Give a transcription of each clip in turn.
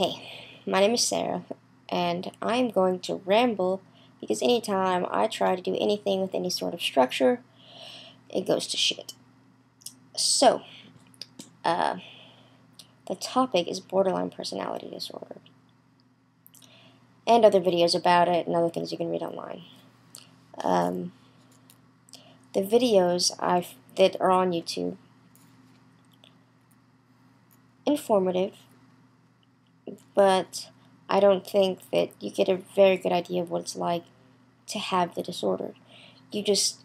Hey, my name is Sarah, and I'm going to ramble because anytime I try to do anything with any sort of structure, it goes to shit. So, uh, the topic is borderline personality disorder, and other videos about it and other things you can read online. The videos that are on YouTube, informative, but I don't think that you get a very good idea of what it's like to have the disorder. You're just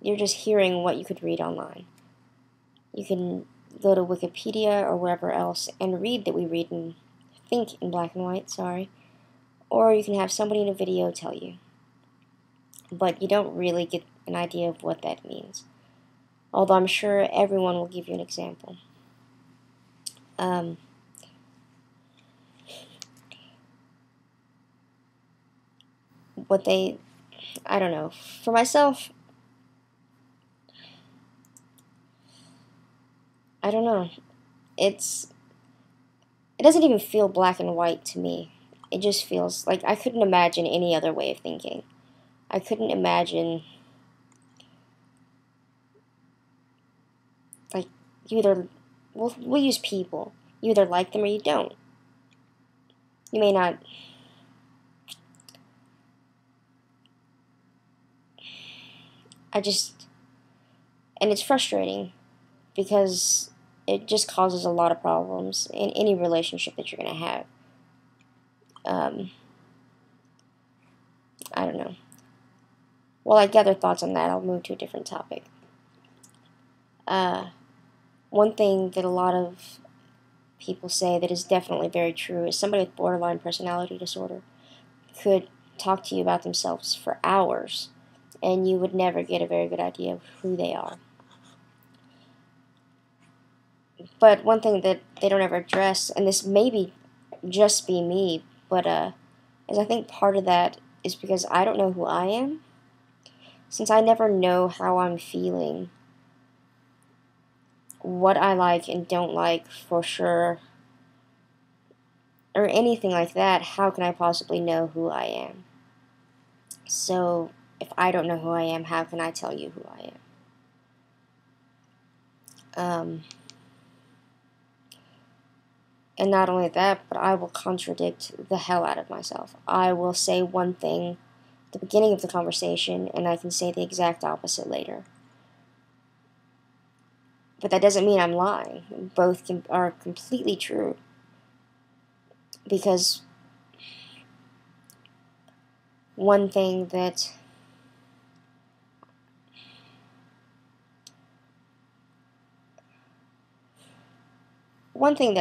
hearing what you could read online. You can go to Wikipedia or wherever else and read that we read and think in black and white, or you can have somebody in a video tell you. But you don't really get an idea of what that means. Although I'm sure everyone will give you an example. I don't know. For myself, I don't know. It doesn't even feel black and white to me. It just feels like I couldn't imagine any other way of thinking. I couldn't imagine, like, we'll use people. You either like them or you don't. You may not. And it's frustrating because it just causes a lot of problems in any relationship that you're going to have. I don't know. While I gather thoughts on that, I'll move to a different topic. One thing that a lot of people say that is definitely very true is somebody with borderline personality disorder could talk to you about themselves for hours, and you would never get a very good idea of who they are. But one thing that they don't ever address, and this may just be me, but is I think part of that is because I don't know who I am. Since I never know how I'm feeling, what I like and don't like for sure, or anything like that, how can I possibly know who I am? So, if I don't know who I am, how can I tell you who I am? And not only that, but I will contradict the hell out of myself. I will say one thing at the beginning of the conversation, and I can say the exact opposite later. But that doesn't mean I'm lying. Both are completely true. Because one thing that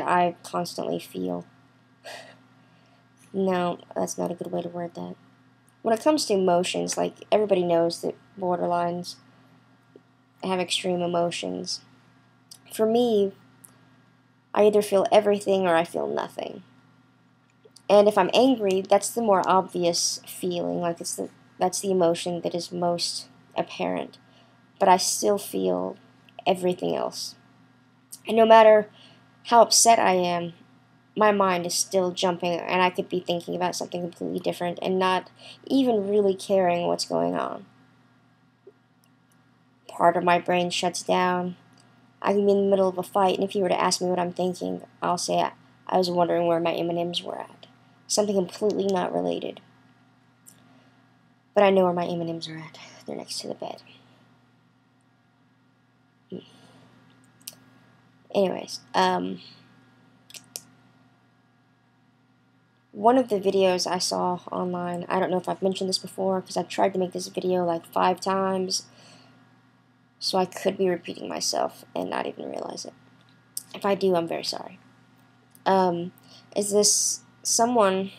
I constantly feel, no, that's not a good way to word that. When it comes to emotions, like, everybody knows that borderlines have extreme emotions. For me, I either feel everything or I feel nothing. And if I'm angry, that's the more obvious feeling, like that's the emotion that is most apparent. But I still feel everything else. And no matter how upset I am, my mind is still jumping, and I could be thinking about something completely different and not even really caring what's going on. Part of my brain shuts down. I can be in the middle of a fight, and if you were to ask me what I'm thinking, I'll say I was wondering where my M&Ms were at. Something completely not related. But I know where my M&Ms are at. They're next to the bed. Anyways, one of the videos I saw online, I don't know if I've mentioned this before, because I've tried to make this video like 5 times, so I could be repeating myself and not even realize it. If I do, I'm very sorry. Is this someone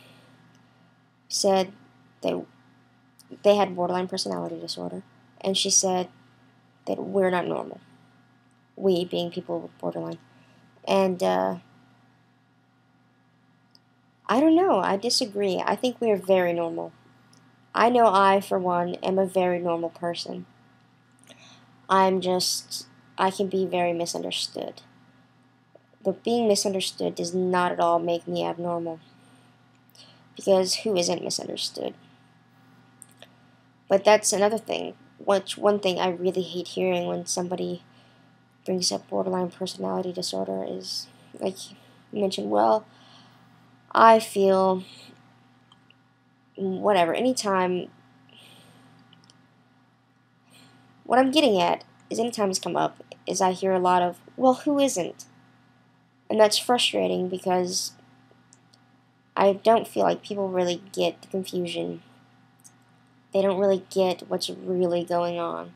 said that they had borderline personality disorder, and she said that we're not normal. We being people with borderline. And I don't know, I disagree. I think we are very normal. I know I, for one, am a very normal person. I can be very misunderstood. But being misunderstood does not at all make me abnormal. Because who isn't misunderstood? But that's another thing. One thing I really hate hearing when somebody brings up borderline personality disorder is, like you mentioned, well, I feel whatever. Anytime, what I'm getting at is anytime it's come up is I hear a lot of, well, who isn't? And that's frustrating because I don't feel like people really get the confusion. They don't really get what's really going on.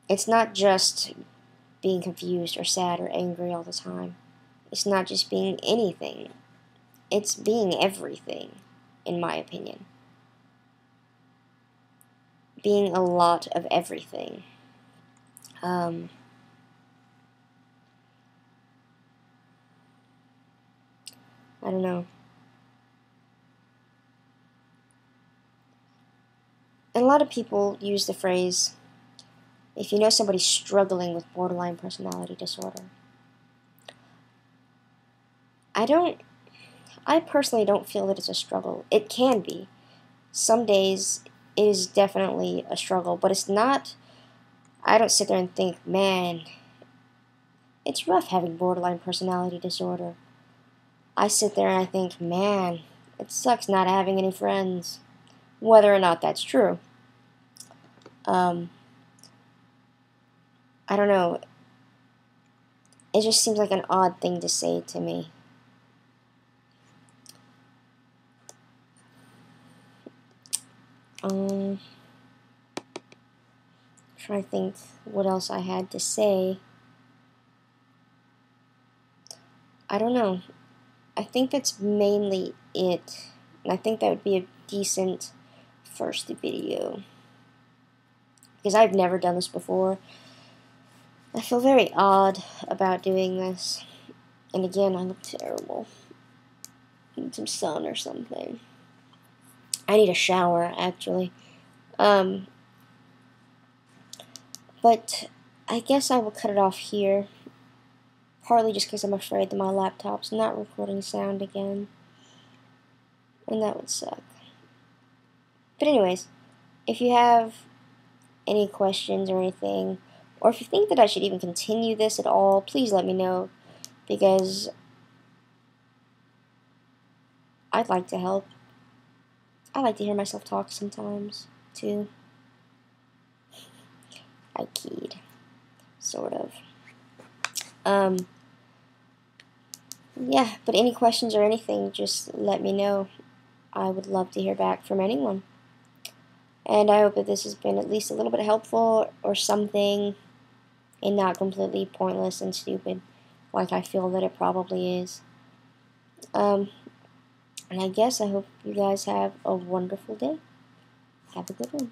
It's not just being confused or sad or angry all the time. It's not just being anything. It's being everything, in my opinion. Being a lot of everything. I don't know. And a lot of people use the phrase, if you know somebody struggling with borderline personality disorder. I personally don't feel that it's a struggle. It can be. Some days it is definitely a struggle, but it's not, I don't sit there and think, man, it's rough having borderline personality disorder. I sit there and I think, man, it sucks not having any friends. Whether or not that's true. I don't know. It just seems like an odd thing to say to me. Trying to think what else I had to say. I don't know. I think that's mainly it. And I think that would be a decent first video. Because I've never done this before. I feel very odd about doing this. And again, I look terrible. I need some sun or something. I need a shower, actually. But I guess I will cut it off here. Partly just because I'm afraid that my laptop's not recording sound again. And that would suck. But anyways, if you have any questions or anything, or if you think that I should even continue this at all, please let me know. Because I'd like to help. I like to hear myself talk sometimes, too. I keyed. Sort of. Yeah, but any questions or anything, just let me know. I would love to hear back from anyone. And I hope that this has been at least a little bit helpful or something, and not completely pointless and stupid, like I feel that it probably is. And I guess I hope you guys have a wonderful day. Have a good one.